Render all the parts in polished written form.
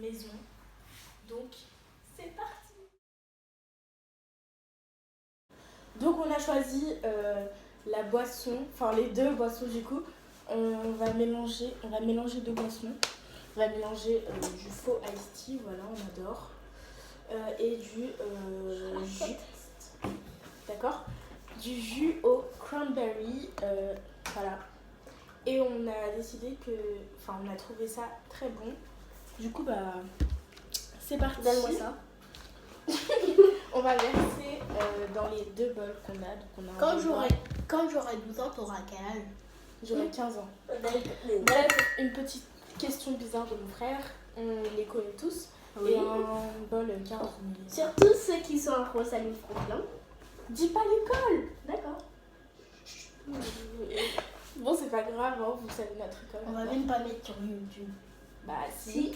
maison. Donc, c'est parti. Donc, on a choisi la boisson, enfin les deux boissons du coup. On va mélanger deux boissons. On va mélanger du faux iced tea, voilà, on adore. Et du jus. D'accord? Du jus au cranberry, voilà. Et on a décidé que, enfin, on a trouvé ça très bon. Du coup, bah, c'est parti. Donne-moi ça. On va verser dans les deux bols qu'on a. Donc on a Quand j'aurai 12 ans, t'auras quel âge? J'aurai 15 ans. Bref, une petite question bizarre de mon frère. On les connaît tous. Oui. Et un bol 40 ml. Surtout ceux qui sont accros à l'ifronfiant. Dis pas l'école. D'accord. Bon, c'est pas grave, hein, vous savez notre école. On va même pas mettre sur YouTube. Bah si.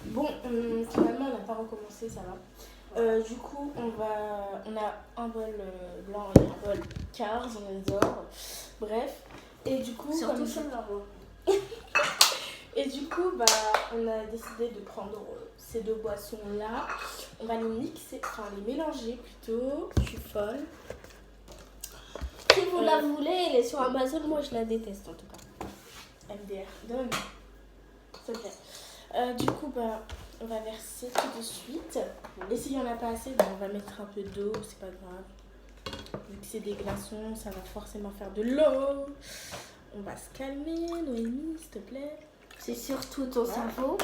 Bon, finalement, on n'a pas recommencé, ça va. Du coup, on a un bol blanc et un bol quart, on adore. Bref. Et du coup, Surtout celle-là. Et du coup, bah, on a décidé de prendre ces deux boissons-là. On va les mixer, enfin les mélanger plutôt. Je suis folle. Si vous la voulez, elle est sur Amazon. Moi, je la déteste en tout cas. MDR, donne. S'il te plaît. Du coup, bah, on va verser tout de suite. Et s'il n'y en a pas assez, bah, on va mettre un peu d'eau, c'est pas grave. Vu que c'est des glaçons, ça va forcément faire de l'eau. On va se calmer, Noémie, s'il te plaît. C'est surtout ton cerveau.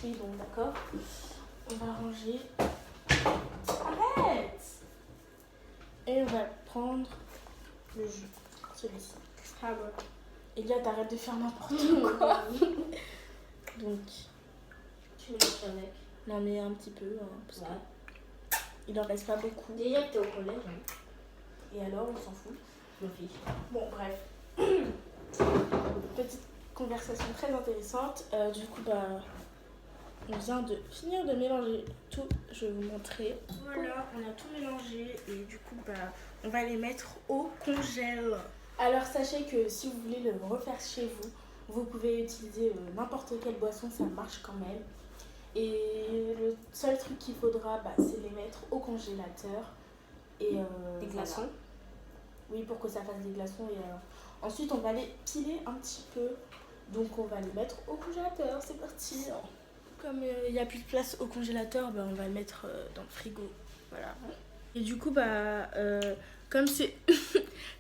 Oui, bon, d'accord. On va ranger. Arrête! Et on va prendre le jus, celui-ci. Ah bon. Elia, t'arrêtes de faire n'importe quoi. Donc, Tu me laisses avec. on en met un petit peu, hein, parce que il en reste pas beaucoup. Déjà que t'es au collège. Hein. Et alors, on s'en fout. Je me fiche. Bon, bref. Petite conversation très intéressante. Du coup, bah, on vient de finir de mélanger tout. Je vais vous montrer. Voilà, on a tout mélangé et du coup, bah, on va les mettre au congèle. Alors, sachez que si vous voulez le refaire chez vous, vous pouvez utiliser n'importe quelle boisson, ça marche quand même. Et le seul truc qu'il faudra, bah, c'est les mettre au congélateur. Et Des glaçons. voilà. Oui, pour que ça fasse des glaçons. Et ensuite, on va les piler un petit peu. Donc, on va les mettre au congélateur. C'est parti. Comme il n'y a plus de place au congélateur, bah, on va le mettre dans le frigo. Voilà. Et du coup, bah, comme c'est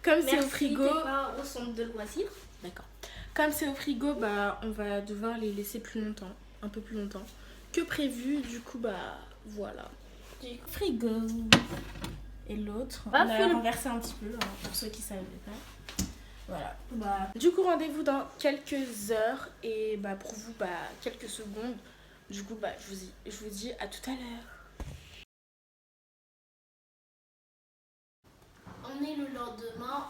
c'est au frigo. T'es pas au centre de loisirs. D'accord. Comme c'est au frigo, bah, on va devoir les laisser plus longtemps. Un peu plus longtemps que prévu. Du coup, bah, voilà. Du frigo. Et l'autre, on a renversé un petit peu, hein, pour ceux qui ne savaient pas. Voilà. Bah, du coup, rendez-vous dans quelques heures et bah, pour vous, bah, quelques secondes. Du coup, bah, je vous dis à tout à l'heure. On est le lendemain,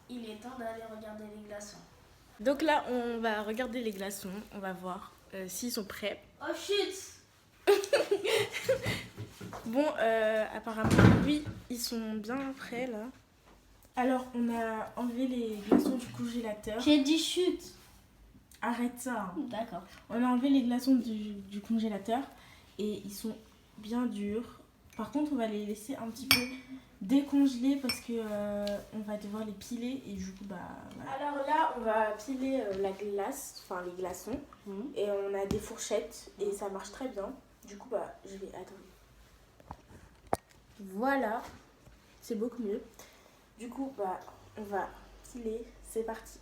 il est temps d'aller regarder les glaçons. Donc là, on va regarder les glaçons, on va voir s'ils sont prêts. Oh chut! Bon, apparemment, oui, ils sont bien prêts là. Alors, on a enlevé les glaçons du congélateur. J'ai dit chut! Arrête ça. Hein. D'accord. On a enlevé les glaçons du congélateur et ils sont bien durs. Par contre, on va les laisser un petit peu décongeler parce que on va devoir les piler et du coup, bah. Voilà. Alors là, on va piler la glace, enfin les glaçons. Et on a des fourchettes et ça marche très bien. Du coup, bah, je vais attendre. Voilà, c'est beaucoup mieux. Du coup, bah, on va piler. C'est parti.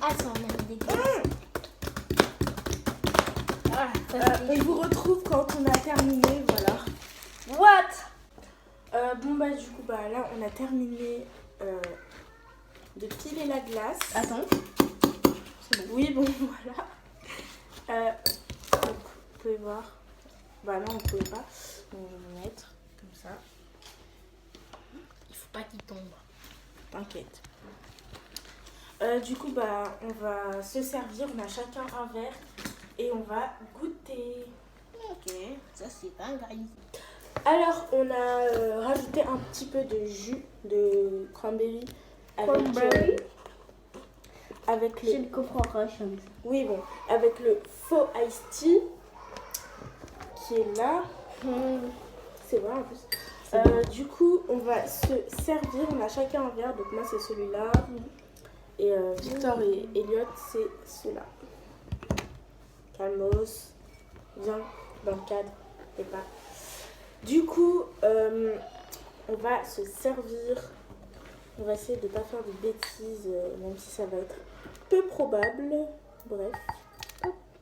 Ah, ça en a des glaçons. On vous retrouve quand on a terminé, voilà. What? Bon bah du coup bah là on a terminé de piler la glace. Attends. C'est bon. Oui bon voilà. Donc, vous pouvez voir. Bah non on pouvait pas. Donc je vais le mettre comme ça. Il faut pas qu'il tombe. T'inquiète. Du coup bah on va se servir. On a chacun un verre et on va goûter. Ok, ça c'est pas grave. Alors, on a rajouté un petit peu de jus de cranberry avec Je ne comprends pas, Shams. Oui, bon, avec le faux iced tea qui est là. C'est vrai en plus. Du coup, on va se servir. On a chacun un verre. Donc moi, c'est celui-là. Et Victor et Elliot, c'est celui-là. Calmos. Viens dans le cadre. Et pas. Du coup, on va se servir. On va essayer de ne pas faire de bêtises, même si ça va être peu probable. Bref.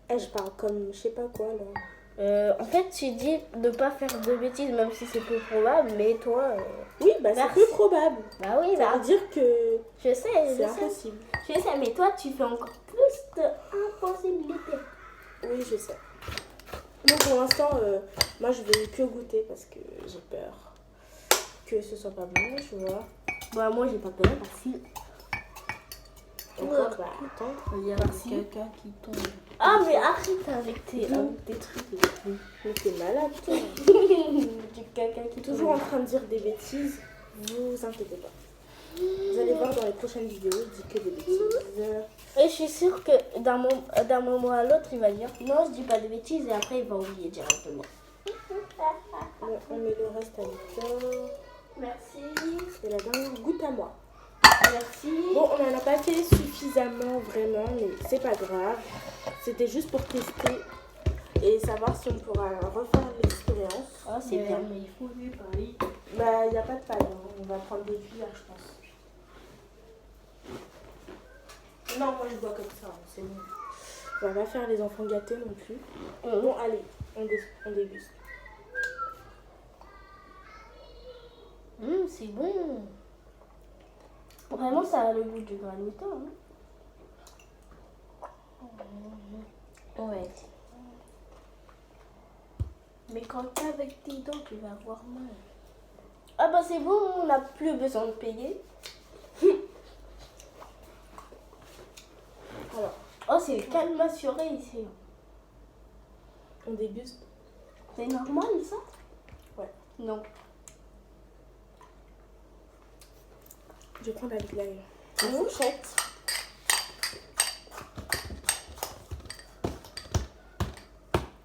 Je parle comme je sais pas quoi là. En fait, tu dis de pas faire de bêtises, même si c'est peu probable, mais toi... Oui, bah c'est merci. peu probable. Bah oui, Ça veut dire que je sais, c'est impossible. Je sais, mais toi, tu fais encore plus d'impossibilités. Oui, je sais. Donc pour l'instant, moi je vais que goûter parce que j'ai peur que ce soit pas bon, tu vois. Bah moi, j'ai pas peur, merci. Encore, bah attends. Il y a Merci. quelqu'un qui tombe. Ah, mais arrête avec tes trucs. Mais t'es malade, toi. Quelqu'un qui Toujours en train de dire des bêtises, vous inquiétez pas. Vous allez voir dans les prochaines vidéos, je dis que des bêtises. Et je suis sûre que d'un moment à l'autre, il va dire non, je dis pas de bêtises, et après, il va oublier directement. Bon, on met le reste à Victor. Merci. Et la dernière goûte à moi. Merci. Bon, on n'en a pas fait suffisamment vraiment, mais c'est pas grave. C'était juste pour tester et savoir si on pourra refaire l'expérience. Oh, c'est bien. Mais il faut lui parler. Bah, il n'y a pas de panne, hein. On va prendre des cuillères, je pense. Non, moi je bois comme ça, hein. C'est bon. On va pas faire les enfants gâtés non plus. Bon, allez, on déguste. C'est bon. Vraiment, ça a le goût du granita. Ouais. Mais quand t'es avec tes dents, tu vas avoir mal. Ah bah c'est bon, on n'a plus besoin de payer. Alors, oh, c'est calme assuré ici. on déguste. C'est normal ça? Ouais. Non. Je vais prendre avec la fourchette.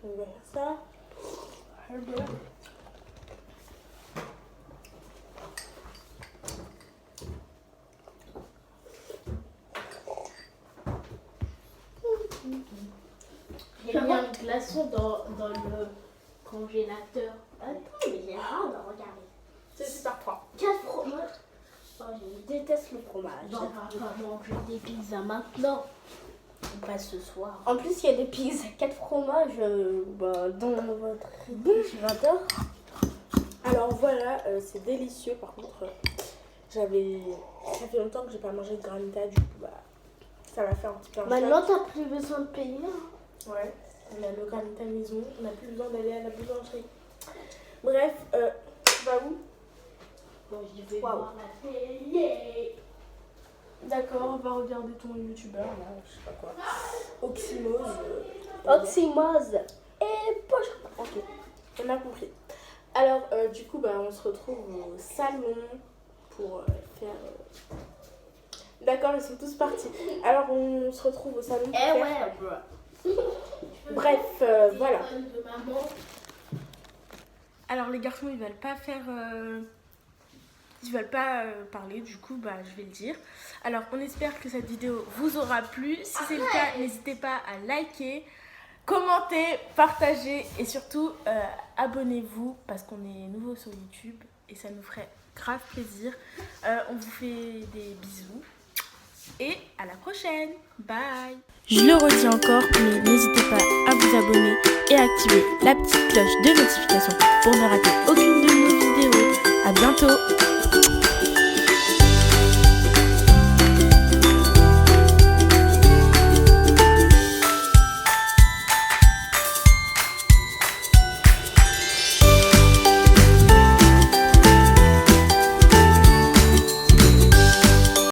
On va faire ça. J'ai mis un glaçon dans le congélateur. Attends, mais j'ai hâte de regarder. C'est super froid. 4 fromages. Oh, je déteste le fromage. On va pas manger des pizzas maintenant. Pas ce soir. En plus, il y a des pizzas 4 fromages dans votre réfrigérateur. Alors voilà, c'est délicieux. Par contre, ça fait longtemps que j'ai pas mangé de granita, du coup, bah, ça m'a fait un petit peu un Maintenant, choc. t'as plus besoin de payer. Ouais, on a le granita maison, on n'a plus besoin d'aller à la boulangerie. Bref, tu vas où? Bon, je vais voir la télé. D'accord, on va regarder ton youtubeur là, je sais pas quoi. Oxymose. Oxymose. Et poche. Ok, on a compris. Alors, du coup, bah, on se retrouve au salon pour faire. D'accord, ils sont tous partis. Alors, on se retrouve au salon pour faire. Bref, voilà. Alors, les garçons, ils veulent pas faire. Ils veulent pas parler, du coup bah, je vais le dire. Alors on espère que cette vidéo vous aura plu. Si c'est le cas, n'hésitez pas à liker, commenter, partager et surtout abonnez-vous parce qu'on est nouveau sur YouTube et ça nous ferait grave plaisir. On vous fait des bisous et à la prochaine. Bye. Je le redis encore, mais n'hésitez pas à vous abonner et à activer la petite cloche de notification pour ne rater aucune de nos vidéos. À bientôt.